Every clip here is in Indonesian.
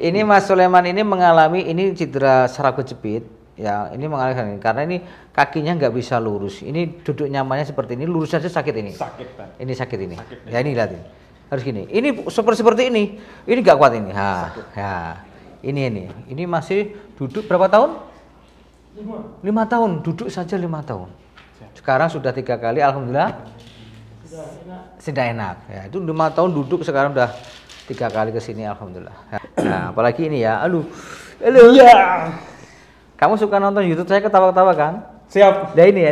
Ini Mas Sulaiman ini mengalami ini cedera saraf kejepit. Ya, ini mengalami karena ini kakinya nggak bisa lurus. Ini duduk nyamannya seperti ini, lurus saja sakit ini. Sakit, Pak. Ini sakit ini. Sakit, ya ini lihat ini. Harus gini. Ini seperti ini. Ini nggak kuat ini. Ya. Ini masih duduk berapa tahun? 5 tahun. Duduk saja 5 tahun. Sekarang sudah 3 kali, alhamdulillah. Sudah enak. Ya, itu 5 tahun duduk, sekarang udah 3 kali ke sini, alhamdulillah. Nah, apalagi ini ya. Halo. Iya. Kamu suka nonton YouTube saya ketawa-ketawa kan? Siap. Nah ini ya.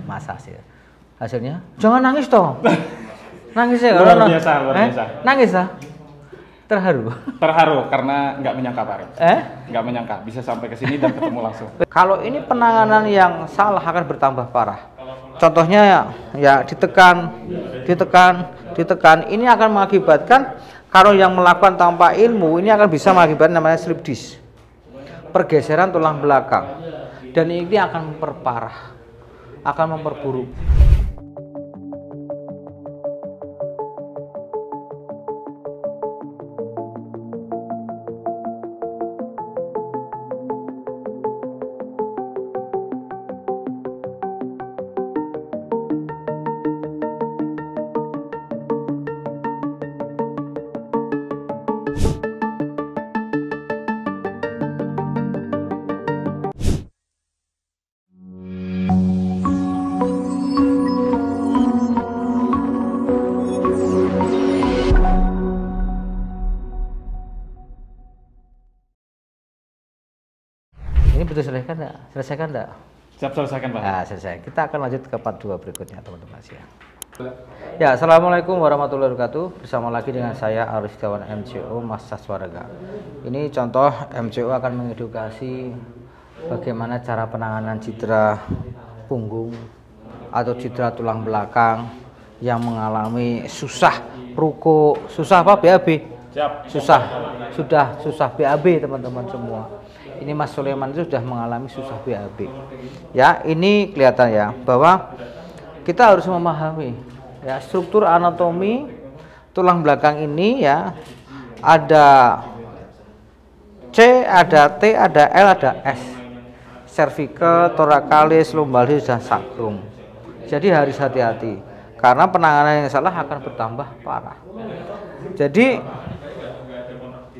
Masa sih. Hasilnya? Jangan nangis toh. Nangis ya. Luar biasa, luar biasa. Nangis ah. Terharu. Terharu karena nggak menyangka, Pak. Nggak menyangka bisa sampai ke sini dan ketemu langsung. Kalau ini penanganan yang salah akan bertambah parah. Contohnya ya ditekan. Ini akan mengakibatkan kalau yang melakukan tanpa ilmu ini akan bisa mengakibatkan namanya slip disc. Pergeseran tulang belakang. Dan ini akan memperparah. Akan memperburuk. Ini betul selesaikan enggak? Selesaikan enggak? Siap, selesaikan, Pak. Nah, selesai. Kita akan lanjut ke part 2 berikutnya, teman-teman. Ya, assalamualaikum warahmatullahi wabarakatuh. Bersama lagi dengan saya Arif Setiawan MCO Mas Saswaraga. Ini contoh MCO akan mengedukasi bagaimana cara penanganan cedera punggung atau cedera tulang belakang yang mengalami susah ruko, susah apa BAB? Siap. Susah BAB, teman-teman semua. Ini Mas Sulaiman itu sudah mengalami susah BAB. Ya, ini kelihatan ya bahwa kita harus memahami ya struktur anatomi tulang belakang ini ya. Ada C, ada T, ada L, ada S. Cervical, thoracalis, lumbalis dan sacrum. Jadi harus hati-hati karena penanganan yang salah akan bertambah parah. Jadi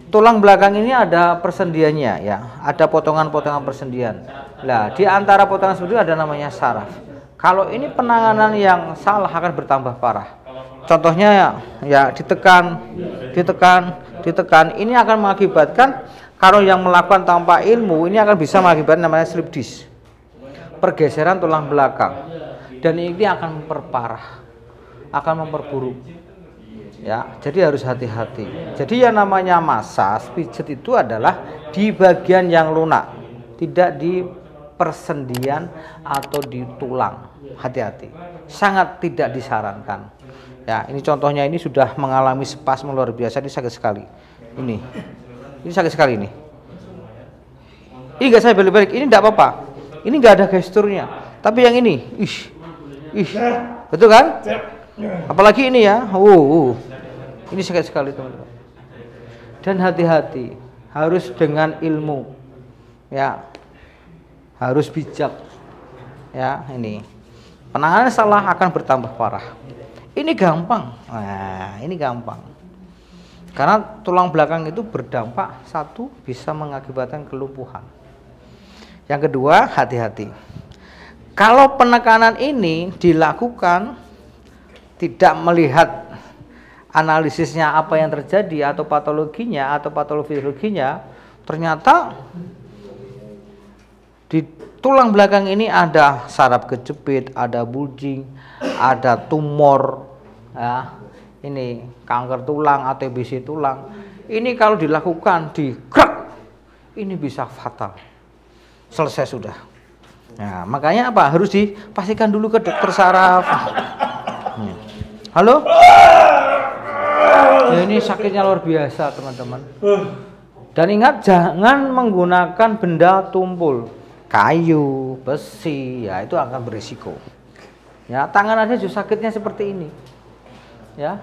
tulang belakang ini ada persendiannya ya, ada potongan-potongan persendian. Nah, di antara potongan seperti itu ada namanya saraf. Kalau ini penanganan yang salah akan bertambah parah. Contohnya ya ditekan. Ini akan mengakibatkan kalau yang melakukan tanpa ilmu ini akan bisa mengakibatkan namanya slip disc. Pergeseran tulang belakang. Dan ini akan memperparah, akan memperburuk. Ya, jadi harus hati-hati. Jadi yang namanya masas pijet itu adalah di bagian yang lunak, tidak di persendian atau di tulang. Hati-hati, sangat tidak disarankan. Ya, ini contohnya ini sudah mengalami spasme luar biasa, ini sakit sekali. Ini sakit sekali ini. Ini nggak saya balik-balik, ini tidak apa-apa. Ini nggak ada gesturnya. Tapi yang ini, betul kan? Apalagi ini ya, ini sakit sekali, teman-teman. Dan hati-hati, harus dengan ilmu, ya, harus bijak, ya. Ini penanganan salah akan bertambah parah. Ini gampang, nah ini gampang. Karena tulang belakang itu berdampak, satu bisa mengakibatkan kelumpuhan. Yang kedua, hati-hati. Kalau penekanan ini dilakukan tidak melihat analisisnya apa yang terjadi atau patologinya atau patofisiologinya, ternyata di tulang belakang ini ada saraf kejepit, ada bulging, ada tumor, ya, ini kanker tulang atau TBC tulang. Ini kalau dilakukan digrak, ini bisa fatal. Selesai sudah. Nah, makanya apa? Harus dipastikan dulu ke dokter saraf. Halo? Ya, ini sakitnya luar biasa, teman-teman. Dan ingat, jangan menggunakan benda tumpul, kayu, besi, ya itu akan berisiko. Ya, tangan aja juga sakitnya seperti ini. Ya.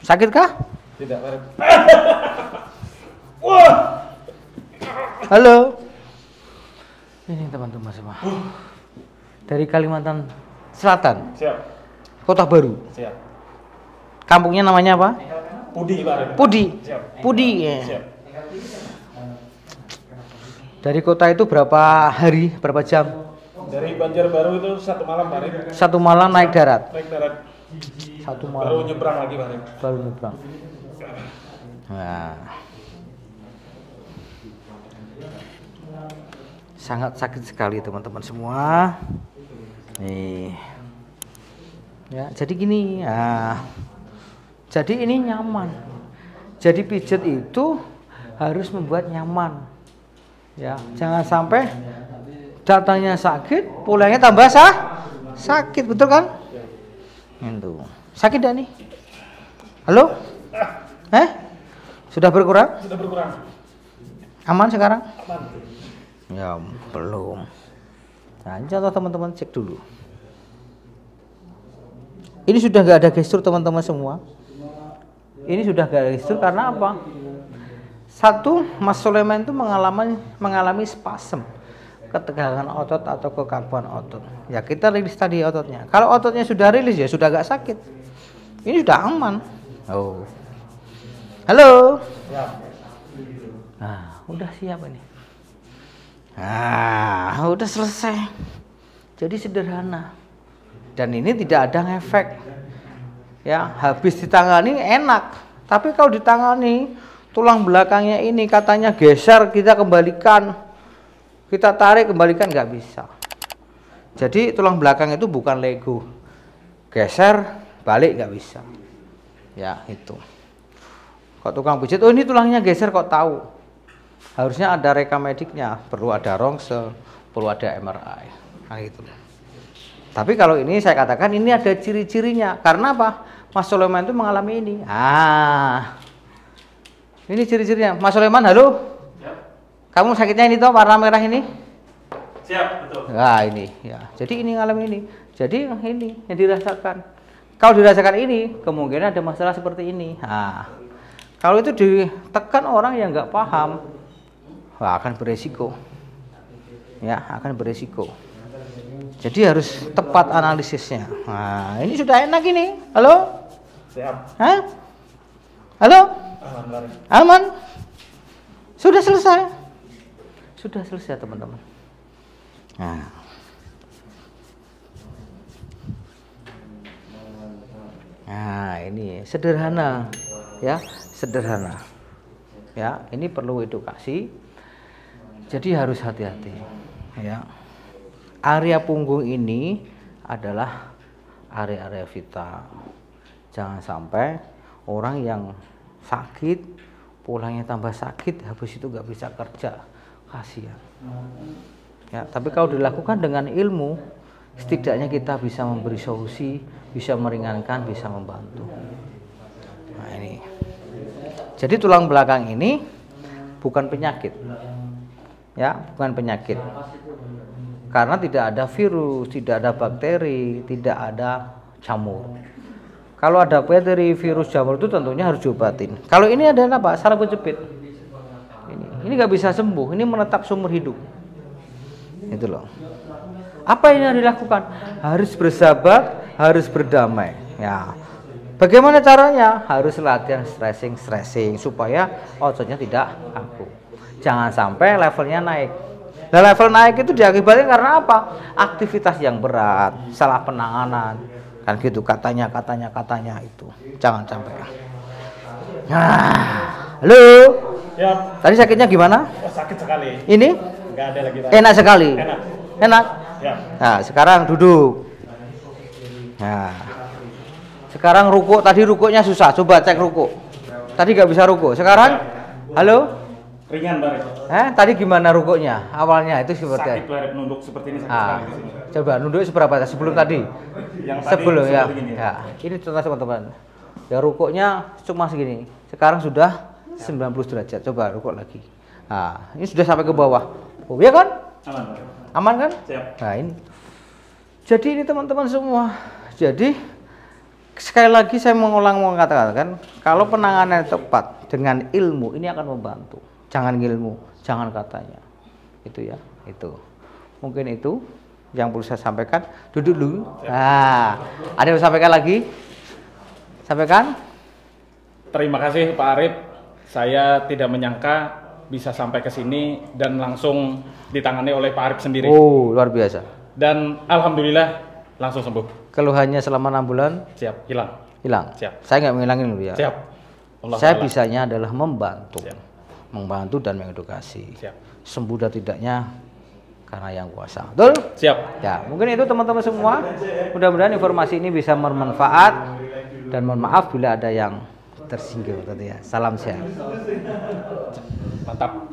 Sakitkah? Tidak, Pak Arif. Wah. Halo. Ini teman-teman semua. Dari Kalimantan Selatan. Siap. Kota Baru. Siap. Kampungnya namanya apa? Pudi, Pak Arif. Pudi. Siap. Pudi. Ya. Siap. Dari kota itu berapa hari, berapa jam? Dari Banjarbaru itu 1 malam, Pak Arif. 1 malam naik darat. Naik darat. 1 Baru malam. nyebrang lagi, Pak Arif. Baru nyebrang. Nah. Sangat sakit sekali teman-teman semua. Nih. Ya, jadi gini. Nah. Jadi ini nyaman. Jadi pijat itu harus membuat nyaman. Ya, jangan sampai datangnya sakit, pulangnya tambah sakit, betul kan? Itu. Sakit dah nih? Halo? Sudah berkurang? Sudah berkurang. Aman sekarang? Aman. Ya, belum. Nah, contoh teman-teman cek dulu. Ini sudah nggak ada gestur teman-teman semua. Ini sudah nggak ada gestur karena apa? Satu, Mas Sulaiman itu mengalami spasm, ketegangan otot atau kekakuan otot. Ya kita rilis tadi ototnya. Kalau ototnya sudah rilis ya sudah agak sakit. Ini sudah aman. Oh, halo. Siap. Nah, udah siap ini. Nah, udah selesai. Jadi sederhana. Dan ini tidak ada efek. Ya, habis ditangani enak. Tapi kalau ditangani tulang belakangnya ini katanya geser, kita kembalikan, kita tarik kembalikan, nggak bisa. Jadi tulang belakang itu bukan Lego, geser balik nggak bisa. Ya itu. Kok tukang pijat, oh ini tulangnya geser kok tahu? Harusnya ada rekam mediknya, perlu ada rongsel, perlu ada MRI. Nah itu. Tapi kalau ini saya katakan ini ada ciri-cirinya. Karena apa? Mas Sulaiman itu mengalami ini. Ini ciri-cirinya. Mas Sulaiman, halo? Siap. Kamu sakitnya ini toh, warna merah ini? Siap, betul. Nah, ini ya. Jadi ini ngalamin ini. Jadi ini yang dirasakan. Kalau dirasakan ini, kemungkinan ada masalah seperti ini. Nah, kalau itu ditekan orang yang nggak paham, wah, akan beresiko. Ya, akan beresiko. Jadi harus tepat analisisnya. Nah, ini sudah enak ini. Halo? Siap. Hah? Halo? Aman. Aman. Sudah selesai. Sudah selesai teman-teman. Nah, ini sederhana, ya, sederhana. Ya, ini perlu edukasi. Jadi harus hati-hati. Ya, area punggung ini adalah area-area vital. Jangan sampai orang yang sakit, pulangnya tambah sakit, habis itu nggak bisa kerja, kasihan. Ya, tapi kalau dilakukan dengan ilmu, setidaknya kita bisa memberi solusi, bisa meringankan, bisa membantu. Nah ini. Jadi tulang belakang ini bukan penyakit, ya, bukan penyakit. Karena tidak ada virus, tidak ada bakteri, tidak ada jamur. Kalau ada bakteri, virus, jamur itu tentunya harus diobatin. Kalau ini ada apa? Saraf kejepit. Ini nggak bisa sembuh. Ini menetap seumur hidup. Itu loh. Apa yang harus dilakukan? Harus bersahabat, harus berdamai. Ya. Bagaimana caranya? Harus latihan stretching supaya ototnya tidak kaku. Jangan sampai levelnya naik. Nah, level naik itu diakibatkan karena apa? Aktivitas yang berat, salah penanganan. Kan gitu katanya itu. Jangan sampai. Nah, halo. Siap. Tadi sakitnya gimana? Oh, sakit sekali. Ini? Enggak ada lagi. Enak sekali. Enak. Ya. Nah, sekarang duduk. Nah. Sekarang rukuk, tadi rukuknya susah. Coba cek rukuk. Tadi nggak bisa rukuk. Sekarang halo? Ringan, Pak. Tadi gimana rukuknya? Awalnya itu seperti sakit, Pak. Nunduk seperti ini sakit sekali di sini. Coba nunduk seberapa sebelum tadi? Yang sebelum tadi ya. begini. Ya. Ini contoh teman-teman. Ya rukuknya cuma segini. Sekarang sudah 90 derajat. Coba rukuk lagi. Nah, ini sudah sampai ke bawah. Oh, ya kan? Aman, Pak. Aman kan? Siap. Nah, ini. Jadi ini teman-teman semua. Jadi sekali lagi saya mengatakan, kalau penanganan tepat dengan ilmu ini akan membantu. Jangan ilmu, jangan katanya. Itu ya, itu. Mungkin itu yang perlu saya sampaikan. Duduk dulu. Nah, ada yang sampaikan lagi? Sampaikan. Terima kasih Pak Arif. Saya tidak menyangka bisa sampai ke sini dan langsung ditangani oleh Pak Arif sendiri. Oh, luar biasa. Dan alhamdulillah langsung sembuh. Keluhannya selama 6 bulan? Siap, hilang. Hilang. Siap. Saya nggak menghilangin dulu ya. Siap. Saya bisanya adalah membantu. Siap. Membantu dan mengedukasi. Siap. Sembuh dan tidaknya karena yang kuasa. Betul? Siap. Ya, mungkin itu teman-teman semua. Mudah-mudahan informasi ini bisa bermanfaat dan mohon maaf bila ada yang tersinggung tadi ya. Salam sehat. Mantap.